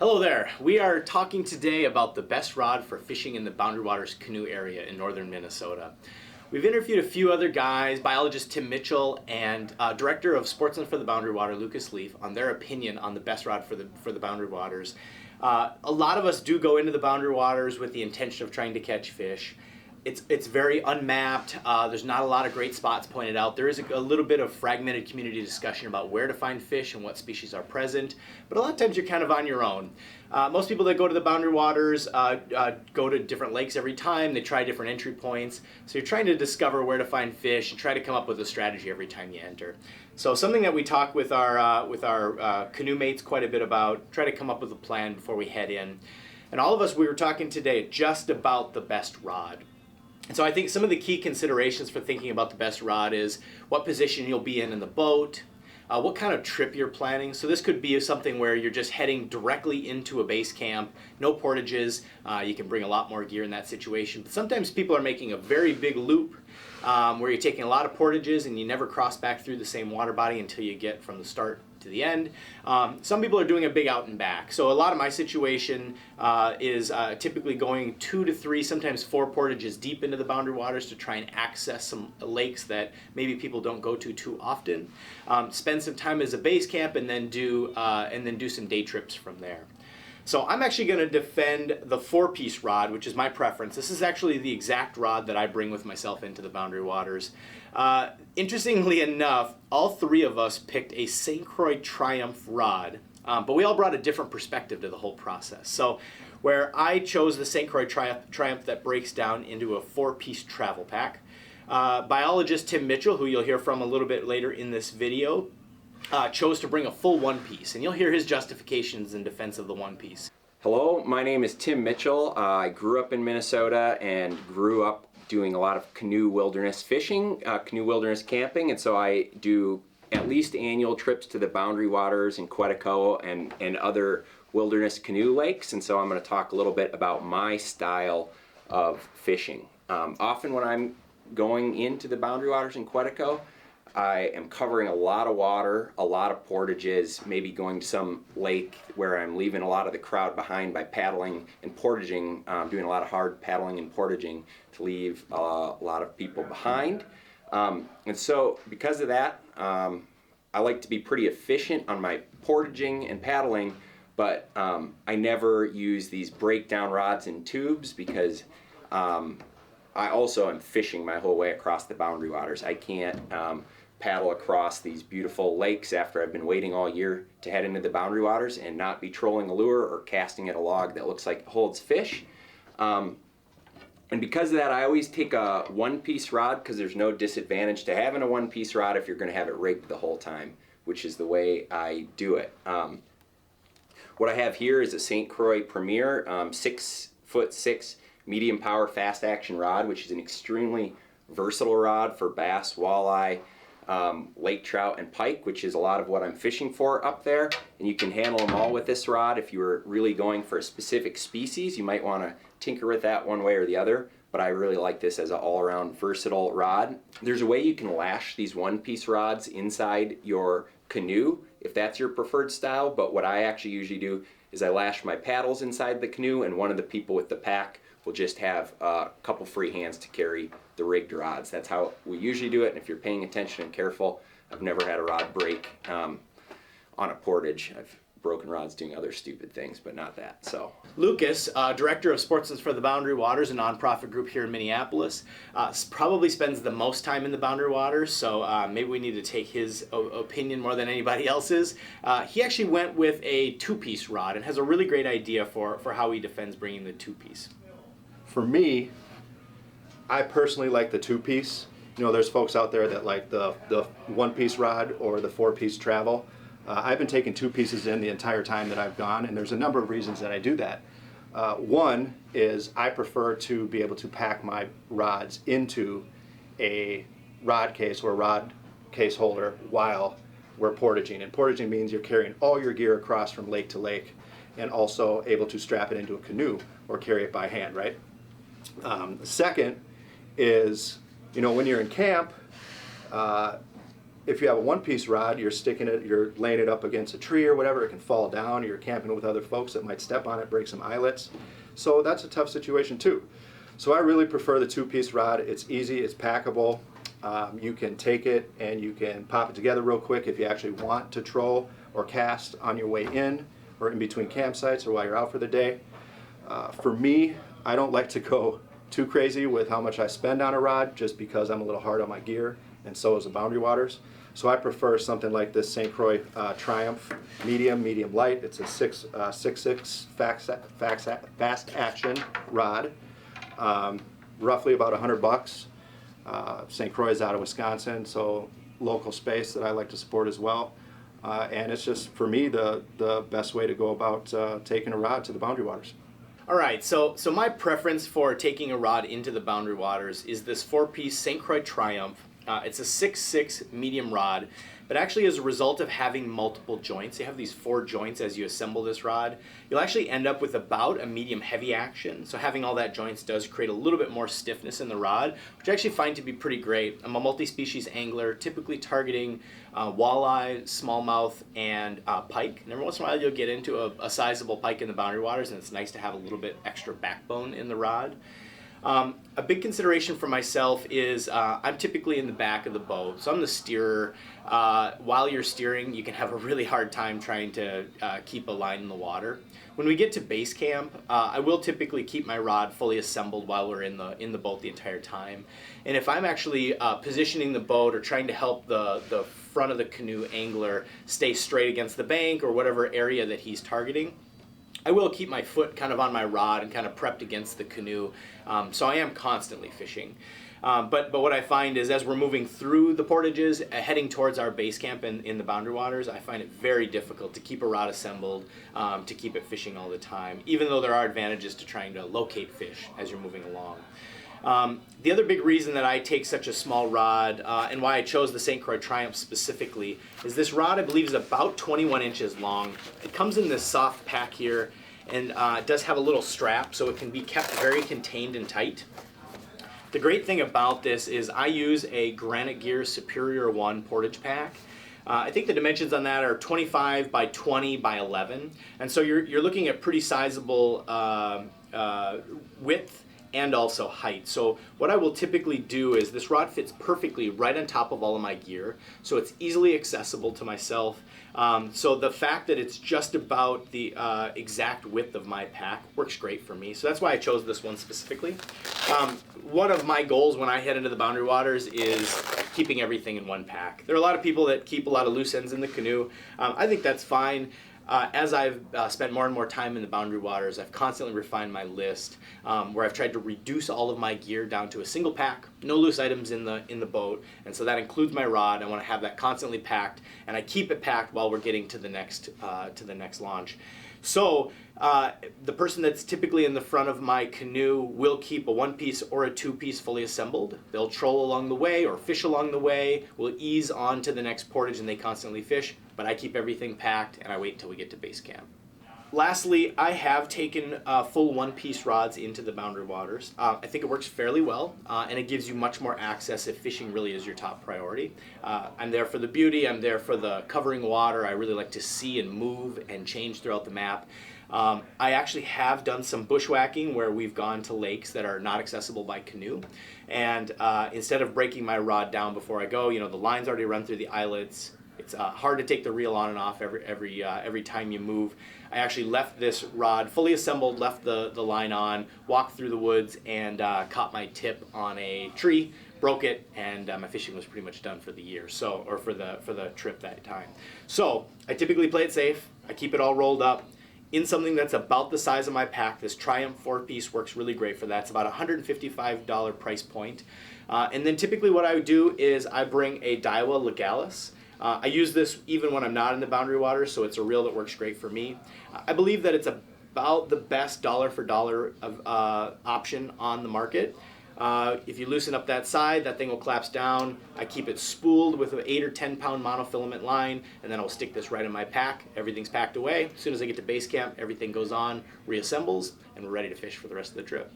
Hello there. We are talking today about the best rod for fishing in the Boundary Waters canoe area in northern Minnesota. We've interviewed a few other guys, biologist Tim Mitchell and director of Sportsman for the Boundary Water, Lukas Leaf, on their opinion on the best rod for the Boundary Waters. A lot of us do go into the Boundary Waters with the intention of trying to catch fish. It's very unmapped. There's not a lot of great spots pointed out. There is a little bit of fragmented community discussion about where to find fish and what species are present, but a lot of times you're kind of on your own. Most people that go to the Boundary Waters go to different lakes every time. They try different entry points. So you're trying to discover where to find fish and try to come up with a strategy every time you enter. So something that we talk with our canoe mates quite a bit about, try to come up with a plan before we head in. And all of us, we were talking today just about the best rod. And so I think some of the key considerations for thinking about the best rod is what position you'll be in the boat, what kind of trip you're planning. So this could be something where you're just heading directly into a base camp, no portages. You can bring a lot more gear in that situation. But sometimes people are making a very big loop where you're taking a lot of portages and you never cross back through the same water body until you get from the start to the end. Some people are doing a big out and back. So a lot of my situation is typically going 2 to 3, sometimes 4 portages deep into the Boundary Waters to try and access some lakes that maybe people don't go to too often. Spend some time as a base camp and then do some day trips from there. So I'm actually going to defend the 4-piece rod, which is my preference. This is actually the exact rod that I bring with myself into the Boundary Waters. Interestingly enough, all 3 of us picked a St. Croix Triumph rod, but we all brought a different perspective to the whole process. So where I chose the St. Croix Triumph that breaks down into a 4-piece travel pack, biologist Tim Mitchell, who you'll hear from a little bit later in this video, chose to bring a full 1-piece, and you'll hear his justifications in defense of the 1-piece. Hello, my name is Tim Mitchell. I grew up in Minnesota and grew up doing a lot of canoe wilderness fishing, canoe wilderness camping, and so I do at least annual trips to the Boundary Waters in Quetico and other wilderness canoe lakes, and so I'm going to talk a little bit about my style of fishing. Often when I'm going into the Boundary Waters in Quetico, I am covering a lot of water, a lot of portages, maybe going to some lake where I'm leaving a lot of the crowd behind by paddling and portaging, doing a lot of hard paddling and portaging to leave a lot of people behind. And so because of that, I like to be pretty efficient on my portaging and paddling, but I never use these breakdown rods and tubes because I also am fishing my whole way across the Boundary Waters. I can't paddle across these beautiful lakes after I've been waiting all year to head into the Boundary Waters and not be trolling a lure or casting at a log that looks like it holds fish. And because of that, I always take a 1-piece rod because there's no disadvantage to having a 1-piece rod if you're going to have it rigged the whole time, which is the way I do it. What I have here is a St. Croix Premier 6'6" medium power fast action rod, which is an extremely versatile rod for bass, walleye, lake trout, and pike, which is a lot of what I'm fishing for up there. And you can handle them all with this rod. If you were really going for a specific species, you might want to tinker with that one way or the other, but I really like this as an all-around versatile rod. There's a way you can lash these 1-piece rods inside your canoe if that's your preferred style, but what I actually usually do is I lash my paddles inside the canoe, and one of the people with the pack will just have a couple free hands to carry the rigged rods. That's how we usually do it, and if you're paying attention and careful, I've never had a rod break on a portage. I've broken rods doing other stupid things, but not that. So Lukas, director of Sportsmen for the Boundary Waters, a nonprofit group here in Minneapolis, probably spends the most time in the Boundary Waters, so maybe we need to take his opinion more than anybody else's. He actually went with a 2-piece rod and has a really great idea for how he defends bringing the 2-piece. For me, I personally like the 2-piece. You know, there's folks out there that like the 1-piece rod or the 4-piece travel. I've been taking 2 pieces in the entire time that I've gone, and there's a number of reasons that I do that. One is I prefer to be able to pack my rods into a rod case or rod case holder while we're portaging. And portaging means you're carrying all your gear across from lake to lake and also able to strap it into a canoe or carry it by hand, right? Second is, you know, when you're in camp, if you have a one-piece rod, you're laying it up against a tree or whatever, it can fall down, you're camping with other folks that might step on it, break some eyelets. So that's a tough situation too. So I really prefer the two-piece rod. It's easy, it's packable. You can take it and you can pop it together real quick if you actually want to troll or cast on your way in or in between campsites or while you're out for the day. For me, I don't like to go too crazy with how much I spend on a rod just because I'm a little hard on my gear, and so is the Boundary Waters. So I prefer something like this St. Croix Triumph medium light. It's a 6.6 fast action rod, roughly about $100. St. Croix is out of Wisconsin, so local space that I like to support as well. And it's just, for me, the best way to go about taking a rod to the Boundary Waters. All right, so my preference for taking a rod into the Boundary Waters is this 4-piece St. Croix Triumph. It's a 6.6 medium rod, but actually as a result of having multiple joints, you have these 4 joints as you assemble this rod, you'll actually end up with about a medium heavy action. So having all that joints does create a little bit more stiffness in the rod, which I actually find to be pretty great. I'm a multi-species angler, typically targeting walleye, smallmouth, and pike. And every once in a while you'll get into a sizable pike in the Boundary Waters, and it's nice to have a little bit extra backbone in the rod. A big consideration for myself is I'm typically in the back of the boat, so I'm the steerer. While you're steering, you can have a really hard time trying to keep a line in the water. When we get to base camp, I will typically keep my rod fully assembled while we're in the boat the entire time. And if I'm actually positioning the boat or trying to help the front of the canoe angler stay straight against the bank or whatever area that he's targeting, I will keep my foot kind of on my rod and kind of prepped against the canoe, so I am constantly fishing. But what I find is as we're moving through the portages, heading towards our base camp in the Boundary Waters, I find it very difficult to keep a rod assembled, to keep it fishing all the time, even though there are advantages to trying to locate fish as you're moving along. The other big reason that I take such a small rod, and why I chose the St. Croix Triumph specifically, is this rod I believe is about 21 inches long. It comes in this soft pack here, and it does have a little strap, so it can be kept very contained and tight. The great thing about this is I use a Granite Gear Superior 1 portage pack. I think the dimensions on that are 25 by 20 by 11, and so you're looking at pretty sizable width and also height. So what I will typically do is this rod fits perfectly right on top of all of my gear, so it's easily accessible to myself. So the fact that it's just about the exact width of my pack works great for me. So that's why I chose this one specifically. One of my goals when I head into the Boundary Waters is keeping everything in one pack. There are a lot of people that keep a lot of loose ends in the canoe. I think that's fine. As I've spent more and more time in the Boundary Waters, I've constantly refined my list, where I've tried to reduce all of my gear down to a single pack, no loose items in the boat, and so that includes my rod. I want to have that constantly packed, and I keep it packed while we're getting to the next launch. So the person that's typically in the front of my canoe will keep a 1-piece or a 2-piece fully assembled. They'll troll along the way or fish along the way, will ease on to the next portage, and they constantly fish, but I keep everything packed and I wait until we get to base camp. Lastly, I have taken full 1-piece rods into the Boundary Waters. I think it works fairly well, and it gives you much more access if fishing really is your top priority. I'm there for the beauty, I'm there for the covering water. I really like to see and move and change throughout the map. I actually have done some bushwhacking where we've gone to lakes that are not accessible by canoe, and instead of breaking my rod down before I go, the line's already run through the eyelets. It's hard to take the reel on and off every time you move. I actually left this rod fully assembled, left the line on, walked through the woods, and caught my tip on a tree, broke it, and my fishing was pretty much done for the year, or for the trip that time. So I typically play it safe. I keep it all rolled up in something that's about the size of my pack. This Triumph 4-piece works really great for that. It's about a $155 price point. And then typically what I would do is I bring a Daiwa Legalis. I use this even when I'm not in the Boundary Waters, so it's a reel that works great for me. I believe that it's about the best dollar for dollar option on the market. If you loosen up that side, that thing will collapse down. I keep it spooled with an 8 or 10 pound monofilament line, and then I'll stick this right in my pack. Everything's packed away. As soon as I get to base camp, everything goes on, reassembles, and we're ready to fish for the rest of the trip.